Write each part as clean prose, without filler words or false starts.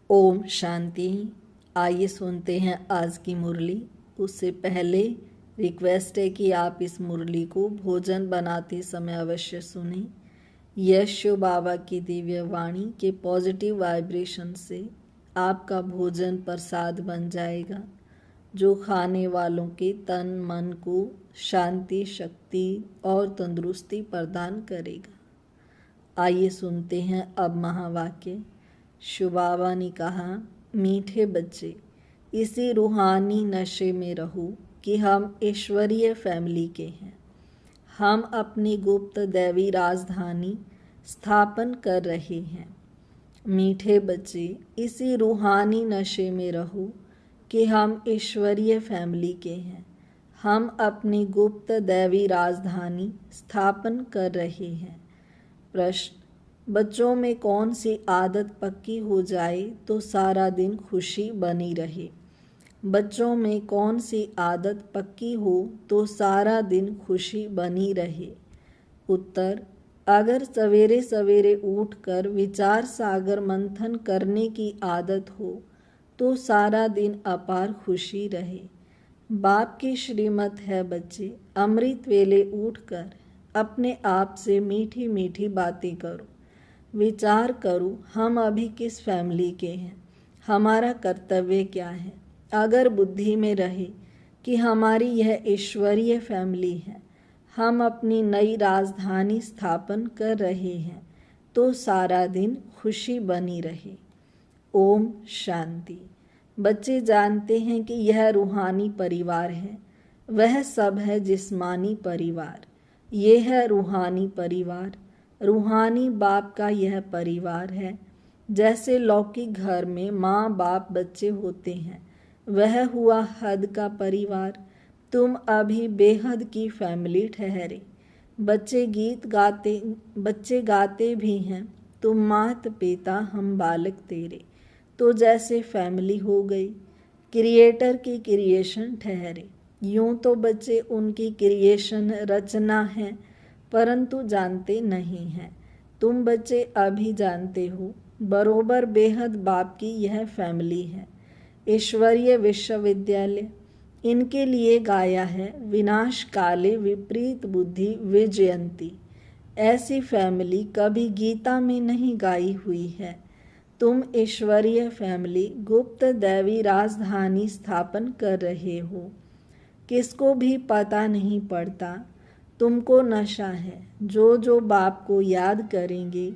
ओम शांति। आइए सुनते हैं आज की मुरली। उससे पहले रिक्वेस्ट है कि आप इस मुरली को भोजन बनाते समय अवश्य सुनें। यह शिव बाबा की दिव्य वाणी के पॉजिटिव वाइब्रेशन से आपका भोजन प्रसाद बन जाएगा, जो खाने वालों के तन मन को शांति, शक्ति और तंदुरुस्ती प्रदान करेगा। आइए सुनते हैं अब महावाक्य। शिव बाबा ने कहा, मीठे बच्चे, इसी रूहानी नशे में रहो कि हम ईश्वरीय फैमिली के हैं। हम अपनी गुप्त दैवी राजधानी स्थापन कर रहे हैं। मीठे बच्चे, इसी रूहानी नशे में रहो कि हम ईश्वरीय फैमिली के हैं। हम अपनी गुप्त दैवी राजधानी स्थापन कर रहे हैं। प्रश्न: बच्चों में कौन सी आदत पक्की हो जाए तो सारा दिन खुशी बनी रहे? बच्चों में कौन सी आदत पक्की हो तो सारा दिन खुशी बनी रहे? उत्तर: अगर सवेरे सवेरे उठकर विचार सागर मंथन करने की आदत हो तो सारा दिन अपार खुशी रहे। बाप की श्रीमत है बच्चे, अमृत वेले उठकर अपने आप से मीठी मीठी बातें करो। विचार करो, हम अभी किस फैमिली के हैं, हमारा कर्तव्य क्या है। अगर बुद्धि में रहे कि हमारी यह ईश्वरीय फैमिली है, हम अपनी नई राजधानी स्थापन कर रहे हैं, तो सारा दिन खुशी बनी रहे। ओम शांति। बच्चे जानते हैं कि यह रूहानी परिवार है, वह सब है जिस्मानी परिवार। ये है रूहानी परिवार। रूहानी बाप का यह परिवार है। जैसे लौकिक घर में माँ बाप बच्चे होते हैं, वह हुआ हद का परिवार। तुम अभी बेहद की फैमिली ठहरे। बच्चे गाते भी हैं, तुम मात पिता हम बालक तेरे। तो जैसे फैमिली हो गई, क्रिएटर की क्रिएशन ठहरे। यूं तो बच्चे उनकी क्रिएशन रचना है, परंतु जानते नहीं हैं। तुम बच्चे अभी जानते हो, बरोबर बेहद बाप की यह फैमिली है। ईश्वरीय विश्वविद्यालय इनके लिए गाया है, विनाश काले विपरीत बुद्धि विजयंती। ऐसी फैमिली कभी गीता में नहीं गाई हुई है। तुम ईश्वरीय फैमिली गुप्त दैवी राजधानी स्थापन कर रहे हो। किसको भी पता नहीं पड़ता। तुमको नशा है। जो जो बाप को याद करेंगे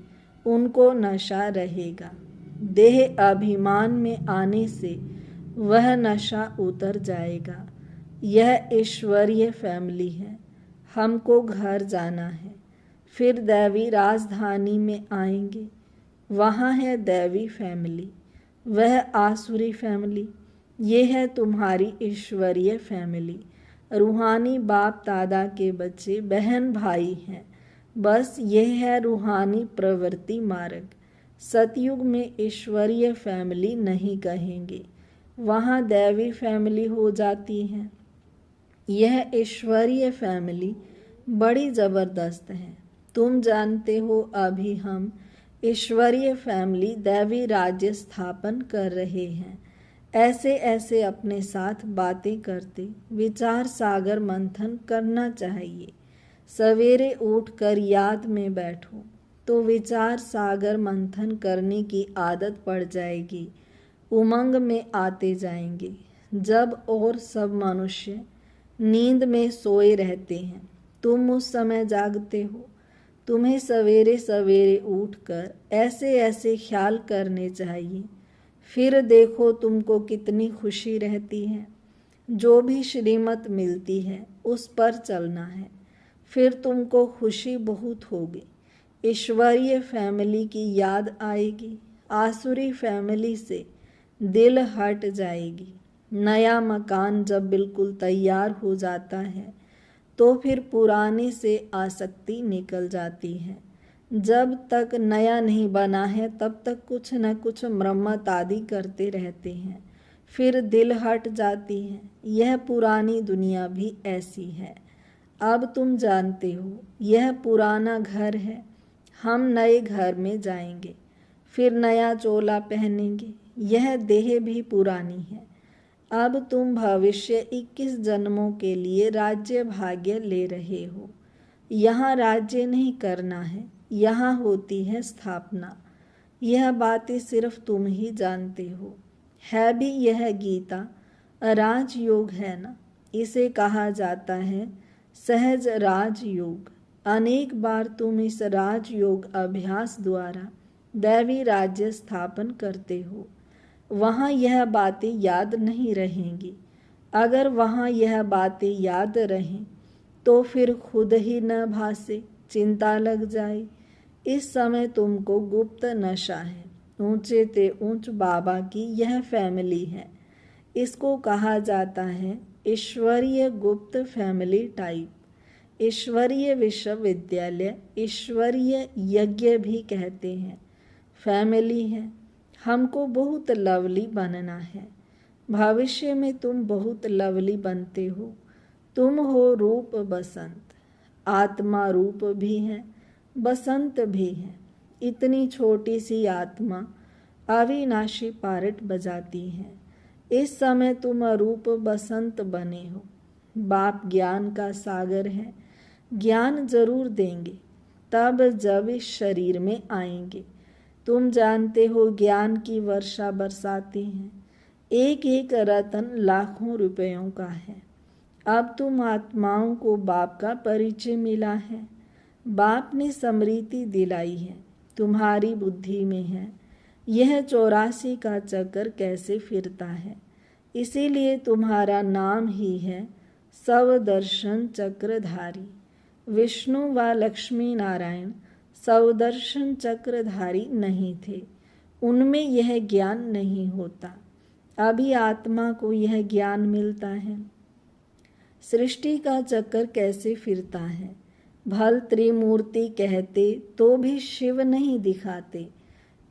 उनको नशा रहेगा। देह अभिमान में आने से वह नशा उतर जाएगा। यह ईश्वरीय फैमिली है। हमको घर जाना है, फिर दैवी राजधानी में आएंगे। वहाँ है दैवी फैमिली, वह आसुरी फैमिली। ये है तुम्हारी ईश्वरीय फैमिली। रूहानी बाप दादा के बच्चे बहन भाई हैं। बस यह है रूहानी प्रवृत्ति मार्ग। सतयुग में ईश्वरीय फैमिली नहीं कहेंगे, वहाँ दैवी फैमिली हो जाती है। यह ईश्वरीय फैमिली बड़ी ज़बरदस्त है। तुम जानते हो, अभी हम ईश्वरीय फैमिली दैवी राज्य स्थापन कर रहे हैं। ऐसे ऐसे अपने साथ बातें करते विचार सागर मंथन करना चाहिए। सवेरे उठकर याद में बैठो तो विचार सागर मंथन करने की आदत पड़ जाएगी। उमंग में आते जाएंगे। जब और सब मनुष्य नींद में सोए रहते हैं, तुम उस समय जागते हो। तुम्हें सवेरे सवेरे उठकर ऐसे ऐसे ख्याल करने चाहिए। फिर देखो तुमको कितनी खुशी रहती है। जो भी श्रीमत मिलती है उस पर चलना है, फिर तुमको खुशी बहुत होगी। ईश्वरीय फैमिली की याद आएगी। आसुरी फैमिली से दिल हट जाएगी। नया मकान जब बिल्कुल तैयार हो जाता है तो फिर पुराने से आसक्ति निकल जाती है। जब तक नया नहीं बना है तब तक कुछ न कुछ मरम्मत आदि करते रहते हैं, फिर दिल हट जाती है। यह पुरानी दुनिया भी ऐसी है। अब तुम जानते हो, यह पुराना घर है। हम नए घर में जाएंगे, फिर नया चोला पहनेंगे। यह देह भी पुरानी है। अब तुम भविष्य 21 जन्मों के लिए राज्य भाग्य ले रहे हो। यहाँ राज्य नहीं करना है, यहाँ होती है स्थापना। यह बातें सिर्फ तुम ही जानते हो। है भी यह गीता राजयोग है ना। इसे कहा जाता है सहज राजयोग। अनेक बार तुम इस राजयोग अभ्यास द्वारा दैवी राज्य स्थापन करते हो। वहाँ यह बातें याद नहीं रहेंगी। अगर वहाँ यह बातें याद रहें तो फिर खुद ही न भासे, चिंता लग जाए। इस समय तुमको गुप्त नशा है। ऊंचे ते ऊंच बाबा की यह फैमिली है। इसको कहा जाता है ईश्वरीय गुप्त फैमिली टाइप। ईश्वरीय विश्वविद्यालय, ईश्वरीय यज्ञ भी कहते हैं। फैमिली है। हमको बहुत लवली बनना है। भविष्य में तुम बहुत लवली बनते हो। तुम हो रूप बसंत। आत्मा रूप भी है, बसंत भी है। इतनी छोटी सी आत्मा अविनाशी पारट बजाती है। इस समय तुम अरूप बसंत बने हो। बाप ज्ञान का सागर है। ज्ञान जरूर देंगे तब जब इस शरीर में आएंगे। तुम जानते हो ज्ञान की वर्षा बरसाते हैं। एक एक रतन लाखों रुपयों का है। अब तुम आत्माओं को बाप का परिचय मिला है। बाप ने स्मृति दिलाई है, तुम्हारी बुद्धि में है यह 84 का चक्कर कैसे फिरता है। इसीलिए तुम्हारा नाम ही है सवदर्शन चक्रधारी। विष्णु व लक्ष्मी नारायण सवदर्शन चक्रधारी नहीं थे। उनमें यह ज्ञान नहीं होता। अभी आत्मा को यह ज्ञान मिलता है। सृष्टि का चक्कर कैसे फिरता है। भल त्रिमूर्ति कहते तो भी शिव नहीं दिखाते।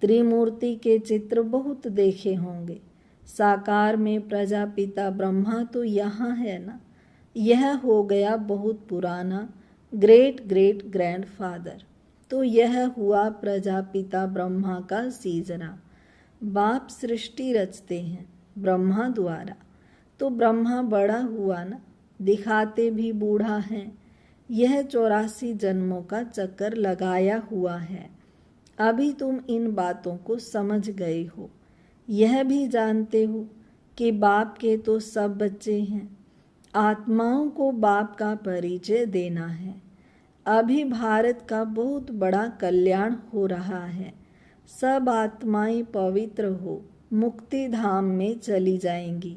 त्रिमूर्ति के चित्र बहुत देखे होंगे। साकार में प्रजापिता ब्रह्मा तो यहाँ है ना। यह हो गया बहुत पुराना ग्रेट ग्रेट ग्रैंडफादर। तो यह हुआ प्रजापिता ब्रह्मा का सीजना। बाप सृष्टि रचते हैं ब्रह्मा द्वारा। तो ब्रह्मा बड़ा हुआ ना, दिखाते भी बूढ़ा है। यह 84 जन्मों का चक्कर लगाया हुआ है। अभी तुम इन बातों को समझ गए हो। यह भी जानते हो कि बाप के तो सब बच्चे हैं। आत्माओं को बाप का परिचय देना है। अभी भारत का बहुत बड़ा कल्याण हो रहा है। सब आत्माएं पवित्र हो मुक्ति धाम में चली जाएंगी।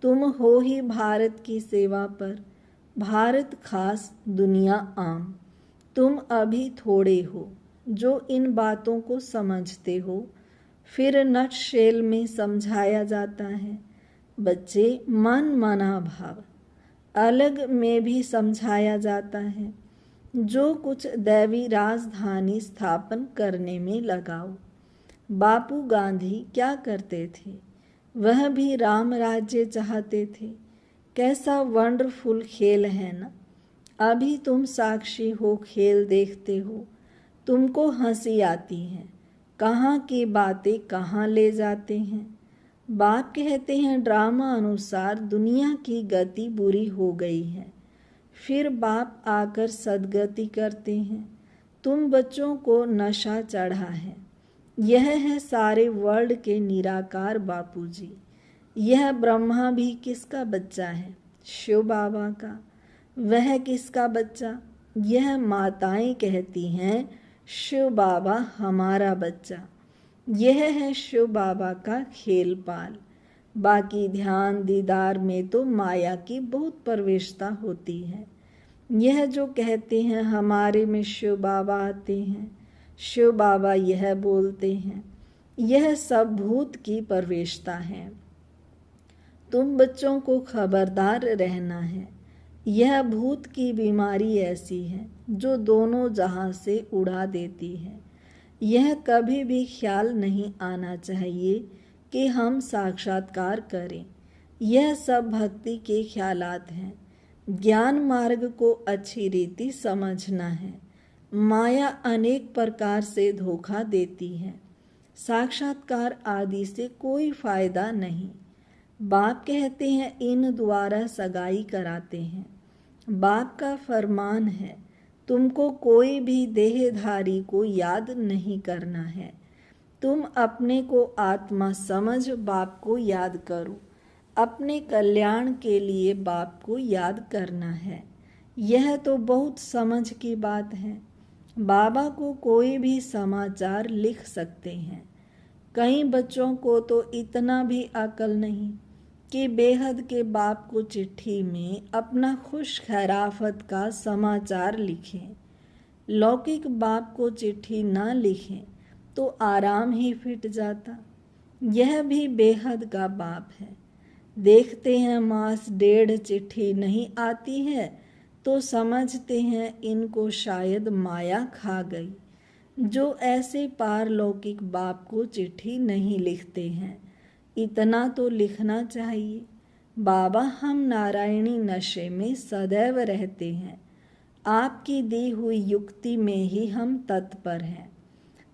तुम हो ही भारत की सेवा पर। भारत खास, दुनिया आम। तुम अभी थोड़े हो जो इन बातों को समझते हो। फिर नटशेल में समझाया जाता है। बच्चे मन मना भाव। अलग में भी समझाया जाता है। जो कुछ दैवी राजधानी स्थापन करने में लगाओ। बापू गांधी क्या करते थे। वह भी राम राज्य चाहते थे। कैसा वंडरफुल खेल है ना। अभी तुम साक्षी हो, खेल देखते हो। तुमको हंसी आती है। कहाँ की बातें कहाँ ले जाते हैं। बाप कहते हैं ड्रामा अनुसार दुनिया की गति बुरी हो गई है। फिर बाप आकर सद्गति करते हैं। तुम बच्चों को नशा चढ़ा है। यह है सारे वर्ल्ड के निराकार बापूजी। यह ब्रह्मा भी किसका बच्चा है, शिव बाबा का। वह किसका बच्चा, यह माताएं कहती हैं शिव बाबा हमारा बच्चा। यह है शिव बाबा का खेल पाल। बाकी ध्यान दीदार में तो माया की बहुत प्रवेशता होती है। यह जो कहते हैं हमारे में शिव बाबा आते हैं, शिव बाबा यह बोलते हैं, यह सब भूत की प्रवेशता है। तुम बच्चों को खबरदार रहना है। यह भूत की बीमारी ऐसी है जो दोनों जहां से उड़ा देती है। यह कभी भी ख्याल नहीं आना चाहिए कि हम साक्षात्कार करें। यह सब भक्ति के ख्यालात हैं। ज्ञान मार्ग को अच्छी रीति समझना है। माया अनेक प्रकार से धोखा देती है। साक्षात्कार आदि से कोई फायदा नहीं। बाप कहते हैं इन द्वारा सगाई कराते हैं। बाप का फरमान है तुमको कोई भी देहधारी को याद नहीं करना है। तुम अपने को आत्मा समझ बाप को याद करो। अपने कल्याण के लिए बाप को याद करना है। यह तो बहुत समझ की बात है। बाबा को कोई भी समाचार लिख सकते हैं। कई बच्चों को तो इतना भी अकल नहीं कि बेहद के बाप को चिट्ठी में अपना खुश खैराफत का समाचार लिखें। लौकिक बाप को चिट्ठी ना लिखें तो आराम ही फिट जाता। यह भी बेहद का बाप है। देखते हैं मास डेढ़ चिट्ठी नहीं आती है तो समझते हैं इनको शायद माया खा गई। जो ऐसे पारलौकिक बाप को चिट्ठी नहीं लिखते हैं, इतना तो लिखना चाहिए। बाबा हम नारायणी नशे में सदैव रहते हैं। आपकी दी हुई युक्ति में ही हम तत्पर हैं।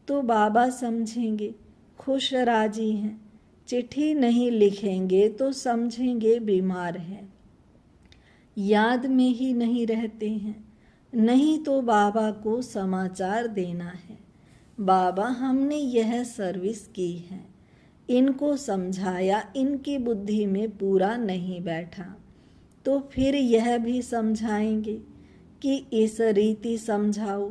तो बाबा समझेंगे खुश राजी हैं। चिट्ठी नहीं लिखेंगे तो समझेंगे बीमार हैं, याद में ही नहीं रहते हैं। नहीं तो बाबा को समाचार देना है। बाबा हमने यह सर्विस की है, इनको समझाया, इनकी बुद्धि में पूरा नहीं बैठा तो फिर यह भी समझाएंगे कि इस रीति समझाओ।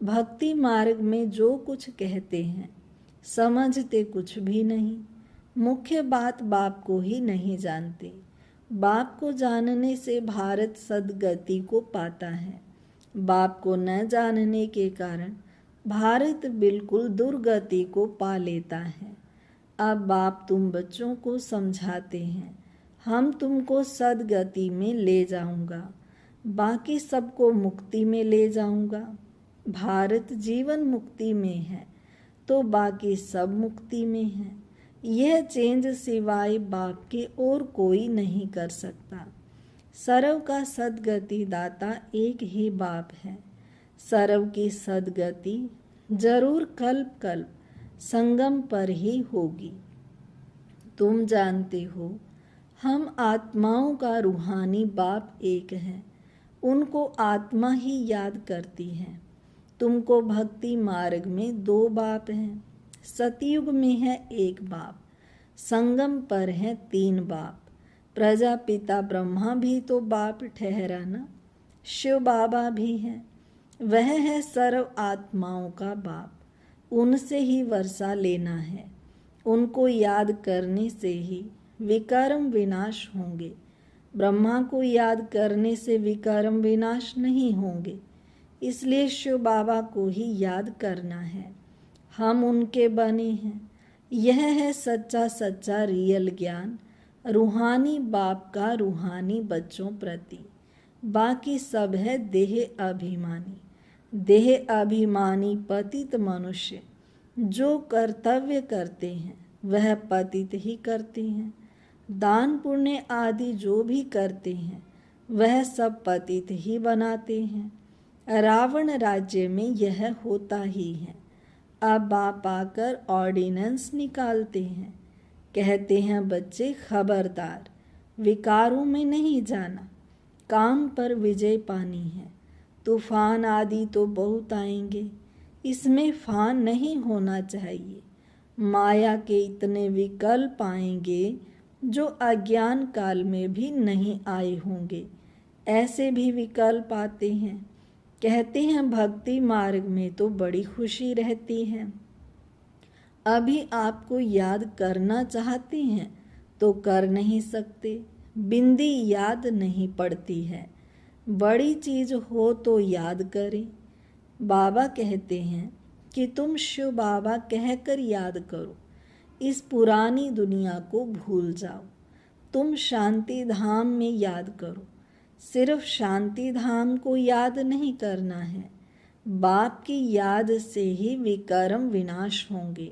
भक्ति मार्ग में जो कुछ कहते हैं समझते कुछ भी नहीं। मुख्य बात बाप को ही नहीं जानते। बाप को जानने से भारत सद्गति को पाता है। बाप को न जानने के कारण भारत बिल्कुल दुर्गति को पा लेता है। अब बाप तुम बच्चों को समझाते हैं, हम तुमको सद्गति में ले जाऊंगा, बाकी सबको मुक्ति में ले जाऊंगा। भारत जीवन मुक्ति में है तो बाकी सब मुक्ति में है। यह चेंज सिवाय बाप के और कोई नहीं कर सकता। सर्व का सद्गति दाता एक ही बाप है। सर्व की सद्गति जरूर कल्प कल्प संगम पर ही होगी। तुम जानते हो हम आत्माओं का रूहानी बाप एक है, उनको आत्मा ही याद करती है। तुमको भक्ति मार्ग में दो बाप हैं। सतयुग में है एक बाप, संगम पर है तीन बाप। प्रजापिता ब्रह्मा भी तो बाप ठहरा ना। शिव बाबा भी है, वह है सर्व आत्माओं का बाप। उनसे ही वर्षा लेना है। उनको याद करने से ही विकर्म विनाश होंगे। ब्रह्मा को याद करने से विकर्म विनाश नहीं होंगे। इसलिए शिव बाबा को ही याद करना है। हम उनके बने हैं। यह है सच्चा सच्चा रियल ज्ञान, रूहानी बाप का रूहानी बच्चों प्रति। बाकी सब है देह अभिमानी। देह अभिमानी पतित मनुष्य जो कर्तव्य करते हैं वह पतित ही करते हैं। दान पुण्य आदि जो भी करते हैं वह सब पतित ही बनाते हैं। रावण राज्य में यह होता ही है। अब बाप आकर ऑर्डिनेंस निकालते हैं, कहते हैं बच्चे खबरदार, विकारों में नहीं जाना, काम पर विजय पानी है। तूफान आदि तो बहुत आएंगे, इसमें फान नहीं होना चाहिए। माया के इतने विकल्प आएंगे जो अज्ञान काल में भी नहीं आए होंगे। ऐसे भी विकल्प आते हैं। कहते हैं भक्ति मार्ग में तो बड़ी खुशी रहती है। अभी आपको याद करना चाहते हैं तो कर नहीं सकते, बिंदी याद नहीं पड़ती है। बड़ी चीज हो तो याद करें। बाबा कहते हैं कि तुम शिव बाबा कहकर याद करो, इस पुरानी दुनिया को भूल जाओ। तुम शांति धाम में याद करो। सिर्फ शांति धाम को याद नहीं करना है, बाप की याद से ही विकर्म विनाश होंगे।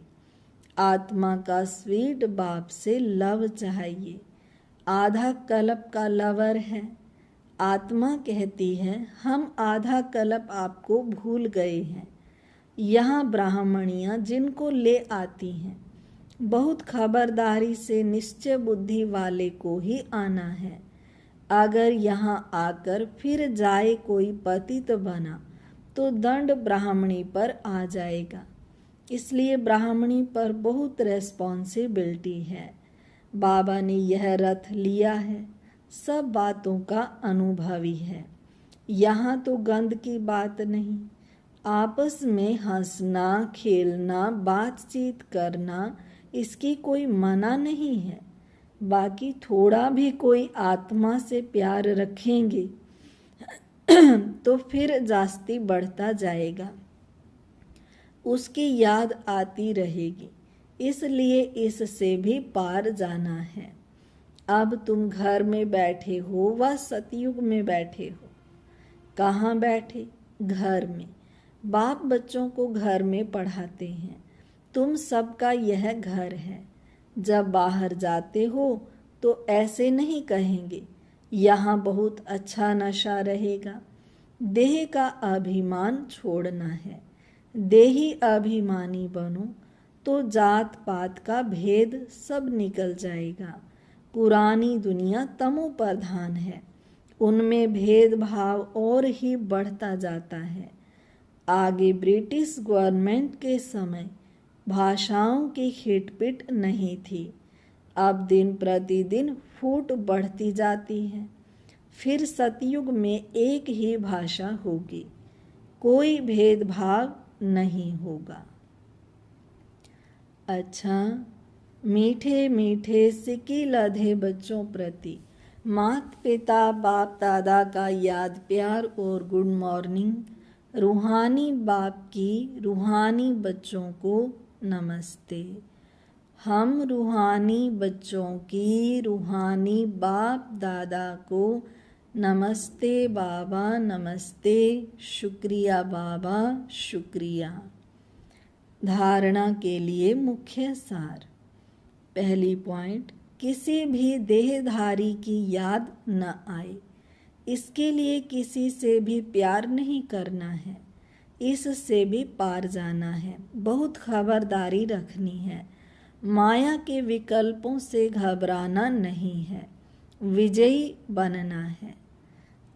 आत्मा का स्वीट बाप से लव चाहिए। आधा कल्प का लवर है। आत्मा कहती है हम आधा कल्प आपको भूल गए हैं। यहाँ ब्राह्मणियाँ जिनको ले आती हैं, बहुत खबरदारी से निश्चय बुद्धि वाले को ही आना है। अगर यहाँ आकर फिर जाए कोई पतित बना तो दंड ब्राह्मणी पर आ जाएगा। इसलिए ब्राह्मणी पर बहुत रेस्पॉन्सिबिलिटी है। बाबा ने यह रथ लिया है, सब बातों का अनुभवी है। यहाँ तो गंद की बात नहीं, आपस में हंसना खेलना बातचीत करना, इसकी कोई मना नहीं है। बाकी थोड़ा भी कोई आत्मा से प्यार रखेंगे तो फिर जास्ती बढ़ता जाएगा, उसकी याद आती रहेगी। इसलिए इससे भी पार जाना है। अब तुम घर में बैठे हो व सतयुग में बैठे हो। कहाँ बैठे? घर में। बाप बच्चों को घर में पढ़ाते हैं। तुम सबका यह घर है। जब बाहर जाते हो तो ऐसे नहीं कहेंगे यहाँ बहुत अच्छा नशा रहेगा। देह का अभिमान छोड़ना है। देही अभिमानी बनो तो जात पात का भेद सब निकल जाएगा। पुरानी दुनिया तमो प्रधान है, उनमें भेदभाव और ही बढ़ता जाता है। आगे ब्रिटिश गवर्नमेंट के समय भाषाओं की खिटपिट नहीं थी। अब दिन प्रतिदिन फूट बढ़ती जाती है। फिर सतयुग में एक ही भाषा होगी, कोई भेदभाव नहीं होगा। अच्छा, मीठे मीठे सिक्की लधे बच्चों प्रति माता पिता बाप दादा का याद प्यार और गुड मॉर्निंग। रूहानी बाप की रूहानी बच्चों को नमस्ते। हम रूहानी बच्चों की रूहानी बाप दादा को नमस्ते बाबा, नमस्ते, शुक्रिया बाबा, शुक्रिया। धारणा के लिए मुख्य सार। पहली पॉइंट, किसी भी देहधारी की याद न आए, इसके लिए किसी से भी प्यार नहीं करना है, इससे भी पार जाना है। बहुत खबरदारी रखनी है। माया के विकल्पों से घबराना नहीं है, विजयी बनना है।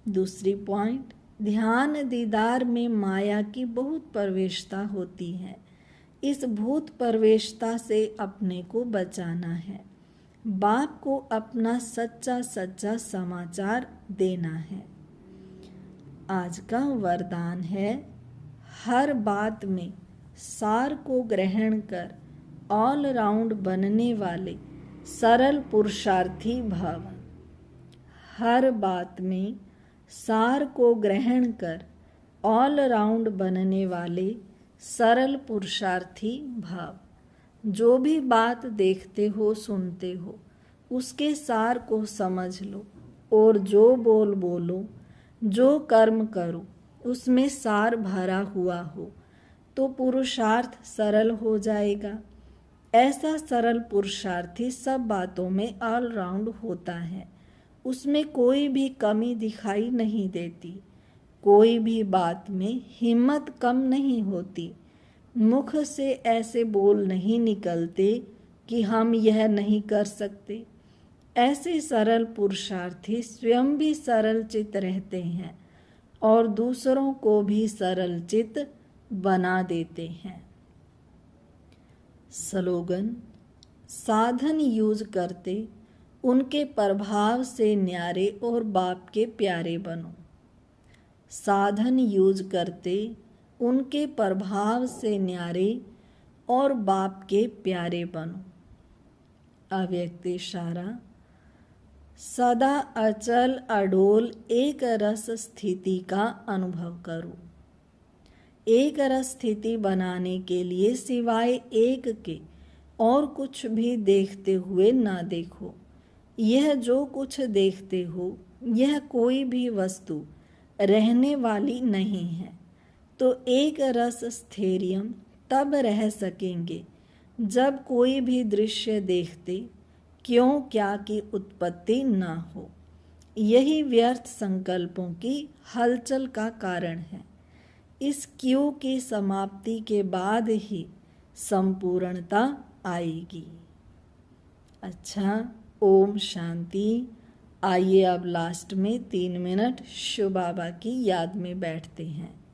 दूसरी पॉइंट, ध्यान दीदार में माया की बहुत प्रवेशता होती है। इस भूत प्रवेशता से अपने को बचाना है। बाप को अपना सच्चा सच्चा समाचार देना है। आज का वरदान है, हर बात में सार को ग्रहण कर ऑल राउंड बनने वाले सरल पुरुषार्थी भव। हर बात में सार को ग्रहण कर ऑल राउंड बनने वाले सरल पुरुषार्थी भव। जो भी बात देखते हो सुनते हो उसके सार को समझ लो और जो बोल बोलो, जो कर्म करो उसमें सार भरा हुआ हो तो पुरुषार्थ सरल हो जाएगा। ऐसा सरल पुरुषार्थी सब बातों में ऑल राउंड होता है, उसमें कोई भी कमी दिखाई नहीं देती, कोई भी बात में हिम्मत कम नहीं होती। मुख से ऐसे बोल नहीं निकलते कि हम यह नहीं कर सकते। ऐसे सरल पुरुषार्थी स्वयं भी सरल चित्त रहते हैं और दूसरों को भी सरल चित्त बना देते हैं। स्लोगन, साधन यूज करते उनके प्रभाव से न्यारे और बाप के प्यारे बनो। साधन यूज करते उनके प्रभाव से न्यारे और बाप के प्यारे बनो। अव्यक्त इशारा, सदा अचल अडोल एक रस स्थिति का अनुभव करो। एक रस स्थिति बनाने के लिए सिवाय एक के और कुछ भी देखते हुए ना देखो। यह जो कुछ देखते हो यह कोई भी वस्तु रहने वाली नहीं है, तो एक रस स्थैर्यम तब रह सकेंगे जब कोई भी दृश्य देखते क्यों क्या की उत्पत्ति ना हो। यही व्यर्थ संकल्पों की हलचल का कारण है। इस क्यू की समाप्ति के बाद ही संपूर्णता आएगी। अच्छा, ओम शांति। आइए अब लास्ट में 3 मिनट शिव बाबा की याद में बैठते हैं।